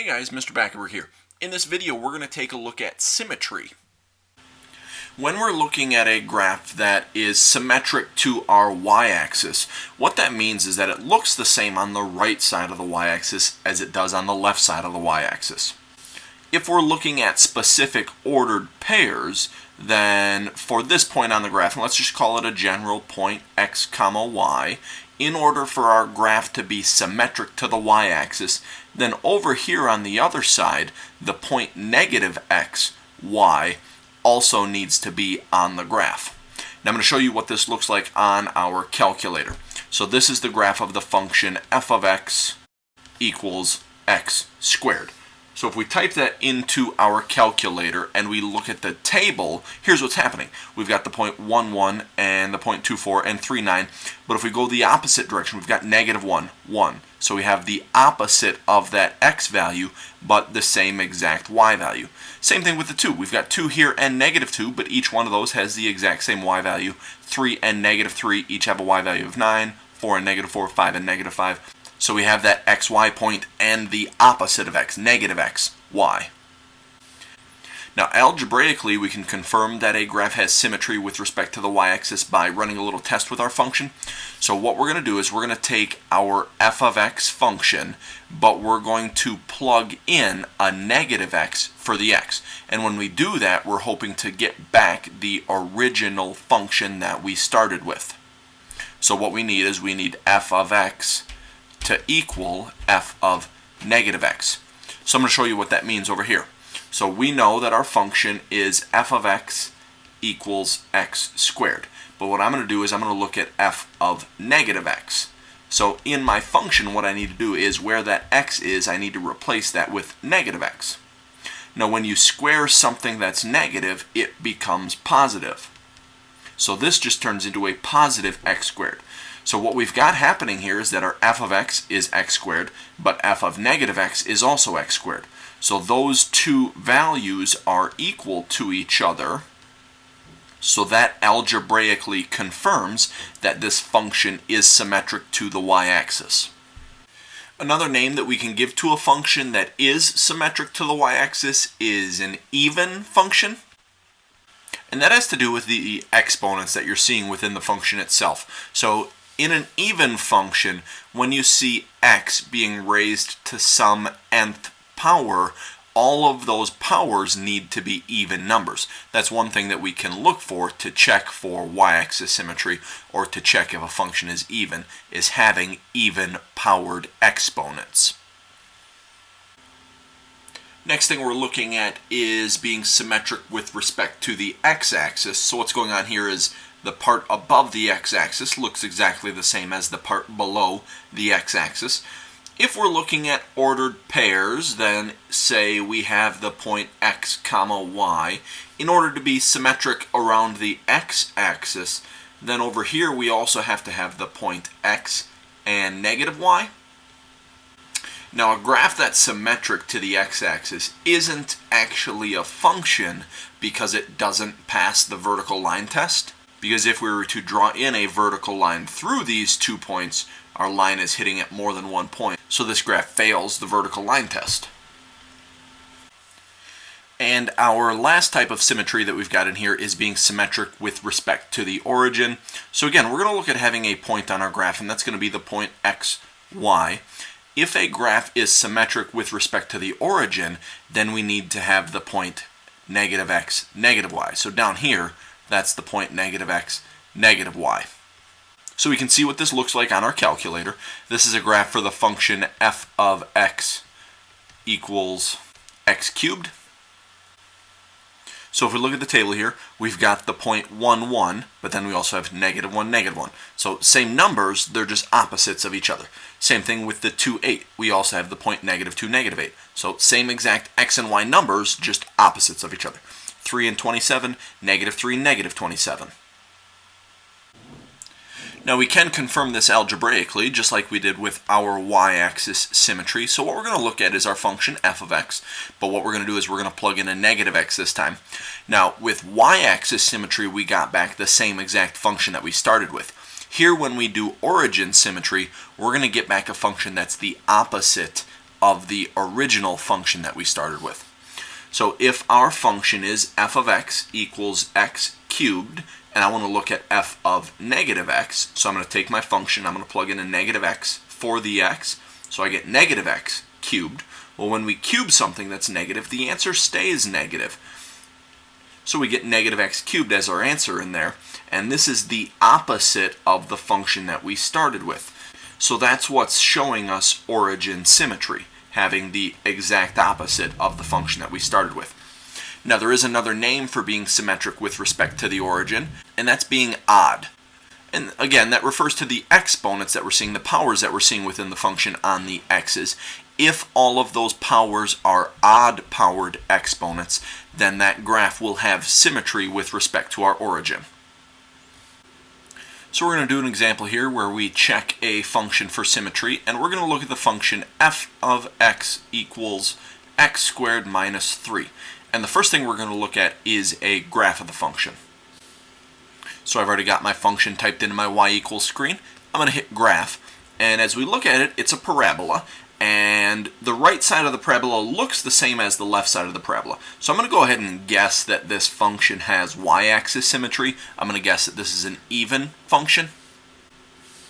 Hey guys, Mr. Backenberg here. In this video, we're going to take a look at symmetry. When we're looking at a graph that is symmetric to our y-axis, what that means is that it looks the same on the right side of the y-axis as it does on the left side of the y-axis. If we're looking at specific ordered pairs, then for this point on the graph, and let's just call it a general point x comma y, in order for our graph to be symmetric to the y-axis, then over here on the other side, the point negative x, y, also needs to be on the graph. Now I'm going to show you what this looks like on our calculator. So this is the graph of the function f of x equals x squared. So if we type that into our calculator and we look at the table, here's what's happening. We've got the point 1, 1 and the point 2, 4 and 3, 9. But if we go the opposite direction, we've got negative 1, 1. So we have the opposite of that x value, but the same exact y value. Same thing with the 2. We've got 2 here and negative 2, but each one of those has the exact same y value. 3 and negative 3 each have a y value of 9. 4 and negative 4, 5 and negative 5. So we have that xy point and the opposite of x, negative x, y. Now algebraically we can confirm that a graph has symmetry with respect to the y-axis by running a little test with our function. So what we're going to do is we're going to take our f of x function, but we're going to plug in a negative x for the x. And when we do that, we're hoping to get back the original function that we started with. So what we need is we need f of x to equal f of negative x. So I'm going to show you what that means over here. So we know that our function is f of x equals x squared. But what I'm going to do is I'm going to look at f of negative x. So in my function, what I need to do is where that x is, I need to replace that with negative x. Now when you square something that's negative, it becomes positive. So this just turns into a positive x squared. So what we've got happening here is that our f of x is x squared, but f of negative x is also x squared. So those two values are equal to each other. So that algebraically confirms that this function is symmetric to the y-axis. Another name that we can give to a function that is symmetric to the y-axis is an even function. And that has to do with the exponents that you're seeing within the function itself. So in an even function, when you see x being raised to some nth power, all of those powers need to be even numbers. That's one thing that we can look for to check for y-axis symmetry, or to check if a function is even, is having even powered exponents. Next thing we're looking at is being symmetric with respect to the x-axis. So what's going on here is the part above the x-axis looks exactly the same as the part below the x-axis. If we're looking at ordered pairs, then say we have the point x comma y. In order to be symmetric around the x-axis, then over here we also have to have the point x and negative y. Now a graph that's symmetric to the x-axis isn't actually a function because it doesn't pass the vertical line test. Because if we were to draw in a vertical line through these 2 points, our line is hitting at more than 1 point. So this graph fails the vertical line test. And our last type of symmetry that we've got in here is being symmetric with respect to the origin. So again, we're going to look at having a point on our graph, and that's going to be the point x, y. If a graph is symmetric with respect to the origin, then we need to have the point negative x, negative y. So down here, that's the point negative x, negative y. So we can see what this looks like on our calculator. This is a graph for the function f of x equals x cubed. So if we look at the table here, we've got the point 1, 1, but then we also have negative 1, negative 1. So same numbers, they're just opposites of each other. Same thing with the 2, 8. We also have the point negative 2, negative 8. So same exact x and y numbers, just opposites of each other. 3 and 27, negative 3, negative 27. Now we can confirm this algebraically, just like we did with our y-axis symmetry. So what we're going to look at is our function f of x, but what we're going to do is we're going to plug in a negative x this time. Now with y-axis symmetry, we got back the same exact function that we started with. Here when we do origin symmetry, we're going to get back a function that's the opposite of the original function that we started with. So if our function is f of x equals x cubed, and I want to look at f of negative x, so I'm going to take my function, I'm going to plug in a negative x for the x, so I get negative x cubed. Well, when we cube something that's negative, the answer stays negative. So we get negative x cubed as our answer in there, and this is the opposite of the function that we started with. So that's what's showing us origin symmetry, having the exact opposite of the function that we started with. Now there is another name for being symmetric with respect to the origin, and that's being odd. And again, that refers to the exponents that we're seeing, the powers that we're seeing within the function on the x's. If all of those powers are odd-powered exponents, then that graph will have symmetry with respect to our origin. So we're going to do an example here where we check a function for symmetry, and we're going to look at the function f of x equals x squared minus 3. And the first thing we're going to look at is a graph of the function. So I've already got my function typed into my y equals screen. I'm going to hit graph, and as we look at it, it's a parabola, and the right side of the parabola looks the same as the left side of the parabola. So I'm going to go ahead and guess that this function has y-axis symmetry. I'm going to guess that this is an even function.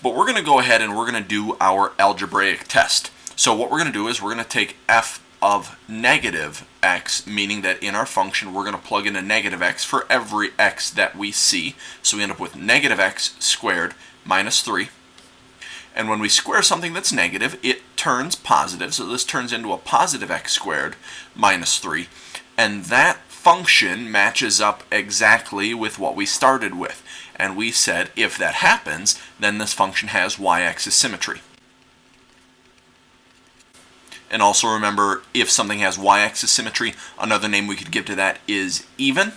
But we're going to go ahead and we're going to do our algebraic test. So what we're going to do is we're going to take f of negative x, meaning that in our function we're going to plug in a negative x for every x that we see. So we end up with negative x squared minus 3. And when we square something that's negative, it turns positive. So this turns into a positive x squared minus 3. And that function matches up exactly with what we started with. And we said if that happens, then this function has y-axis symmetry. And also remember, if something has y-axis symmetry, another name we could give to that is even.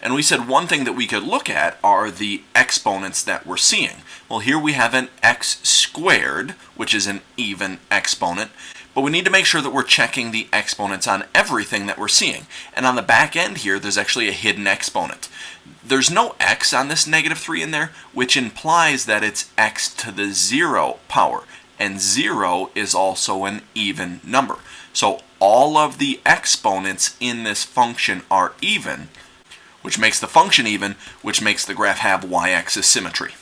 And we said one thing that we could look at are the exponents that we're seeing. Well, here we have an x squared, which is an even exponent, but we need to make sure that we're checking the exponents on everything that we're seeing. And on the back end here, there's actually a hidden exponent. There's no x on this negative 3 in there, which implies that it's x to the 0 power. And 0 is also an even number. So all of the exponents in this function are even, which makes the function even, which makes the graph have y-axis symmetry.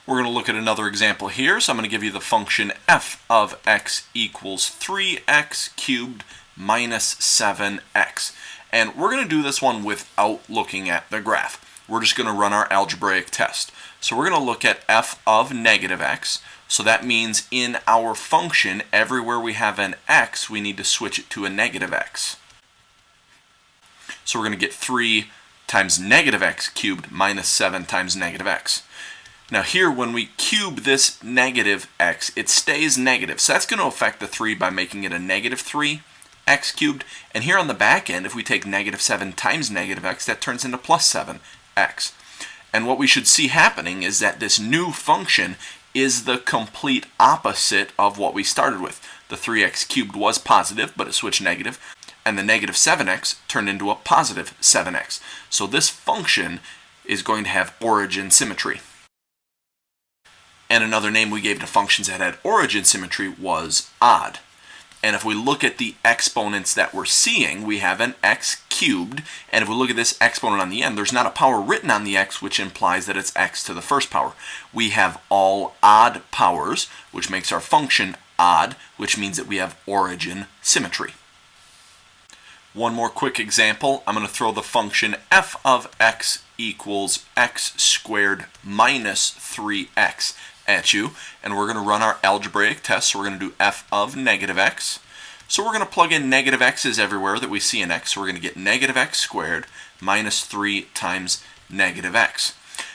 We're going to look at another example here. So I'm going to give you the function f of x equals 3x cubed minus 7x. And we're going to do this one without looking at the graph. We're just going to run our algebraic test. So we're going to look at f of negative x. So that means in our function, everywhere we have an x, we need to switch it to a negative x. So we're going to get 3 times negative x cubed minus 7 times negative x. Now here, when we cube this negative x, it stays negative. So that's going to affect the 3 by making it a negative 3 x cubed. And here on the back end, if we take negative 7 times negative x, that turns into plus 7x. And what we should see happening is that this new function is the complete opposite of what we started with. The 3x cubed was positive, but it switched negative. And the negative 7x turned into a positive 7x. So this function is going to have origin symmetry. And another name we gave to functions that had origin symmetry was odd. And if we look at the exponents that we're seeing, we have an x cubed. And if we look at this exponent on the end, there's not a power written on the x, which implies that it's x to the first power. We have all odd powers, which makes our function odd, which means that we have origin symmetry. One more quick example. I'm going to throw the function f of x equals x squared minus 3x at you, and we're going to run our algebraic test. So we're going to do f of negative x. So we're going to plug in negative x's everywhere that we see in x. So we're going to get negative x squared minus 3 times negative x.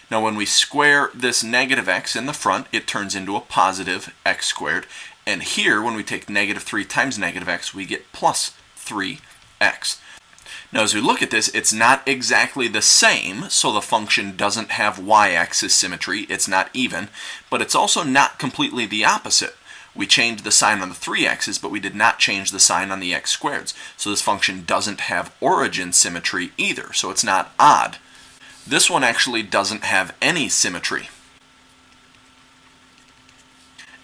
Now when we square this negative x in the front, it turns into a positive x squared. And here, when we take negative 3 times negative x, we get plus 3x. Now as we look at this, it's not exactly the same, so the function doesn't have y-axis symmetry, it's not even, but it's also not completely the opposite. We changed the sign on the 3x's, but we did not change the sign on the x squareds. So this function doesn't have origin symmetry either, so it's not odd. This one actually doesn't have any symmetry.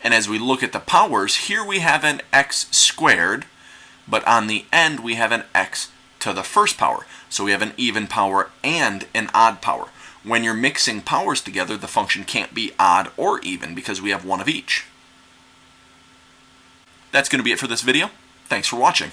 And as we look at the powers, here we have an x squared, but on the end we have an x to the first power. So we have an even power and an odd power. When you're mixing powers together, the function can't be odd or even because we have one of each. That's going to be it for this video. Thanks for watching.